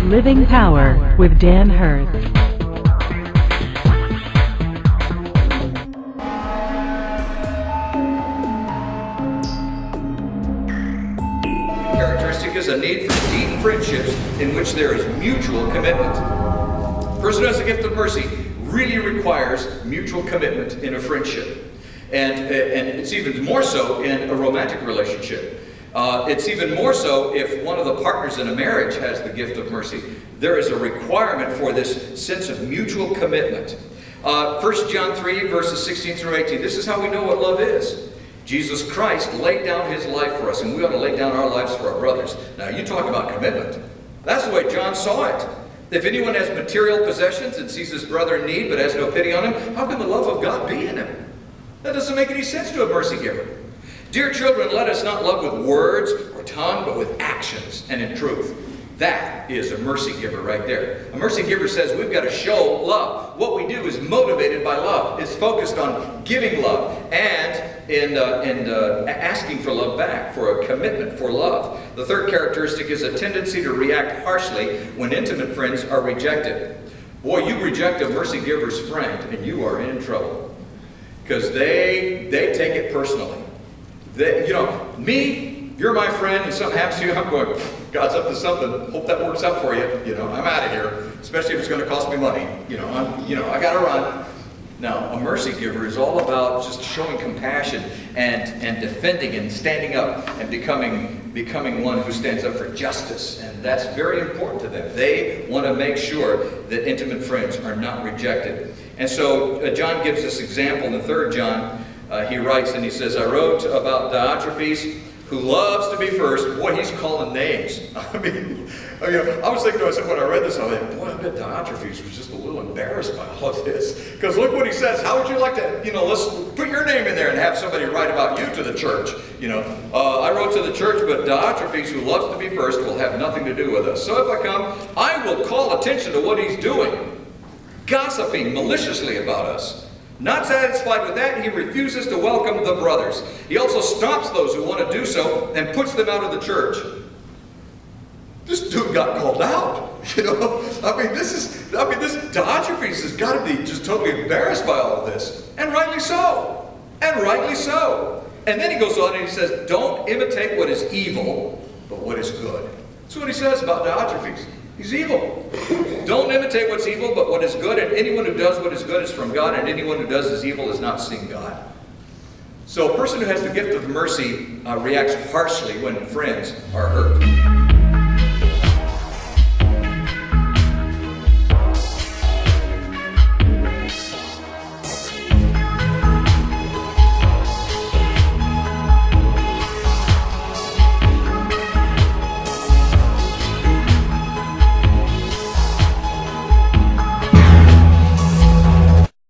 Living Power with Dan Hurd. Characteristic is a need for deep friendships in which there is mutual commitment. A person who has the gift of mercy really requires mutual commitment in a friendship. And it's even more so in a romantic relationship. It's even more so if one of the partners in a marriage has the gift of mercy. There is a requirement for this sense of mutual commitment. 1 John 3, verses 16 through 18. This is how we know what love is. Jesus Christ laid down his life for us, and we ought to lay down our lives for our brothers. Now, you talk about commitment. That's the way John saw it. If anyone has material possessions and sees his brother in need but has no pity on him, how can the love of God be in him? That doesn't make any sense to a mercy giver. Dear children, let us not love with words or tongue, but with actions and in truth. That is a mercy giver right there. A mercy giver says we've got to show love. What we do is motivated by love. It's focused on giving love and in asking for love back, for a commitment for love. The third characteristic is a tendency to react harshly when intimate friends are rejected. Boy, you reject a mercy giver's friend and you are in trouble. Because they take it personally. Me, you're my friend, and something happens to you, I'm going, God's up to something. Hope that works out for you. I'm out of here. Especially if it's going to cost me money. I got to run. Now, a mercy giver is all about just showing compassion and defending and standing up and becoming one who stands up for justice. And that's very important to them. They want to make sure that intimate friends are not rejected. And so John gives this example in 3 John. He writes and he says, I wrote about Diotrephes, who loves to be first. Boy, he's calling names. I was thinking to myself when I read this, I was like, boy, I bet Diotrephes was just a little embarrassed by all of this. Because look what he says. How would you like to, let's put your name in there and have somebody write about you to the church. I wrote to the church, but Diotrephes, who loves to be first, will have nothing to do with us. So if I come, I will call attention to what he's doing, gossiping maliciously about us. Not satisfied with that, he refuses to welcome the brothers. He also stops those who want to do so and puts them out of the church. This dude got called out. This Diotrephes has got to be just totally embarrassed by all of this. And rightly so. And rightly so. And then he goes on and he says, don't imitate what is evil, but what is good. That's what he says about Diotrephes. He's evil. Don't imitate what's evil, but what is good. And anyone who does what is good is from God, and anyone who does as evil is not seeing God. So a person who has the gift of mercy reacts harshly when friends are hurt.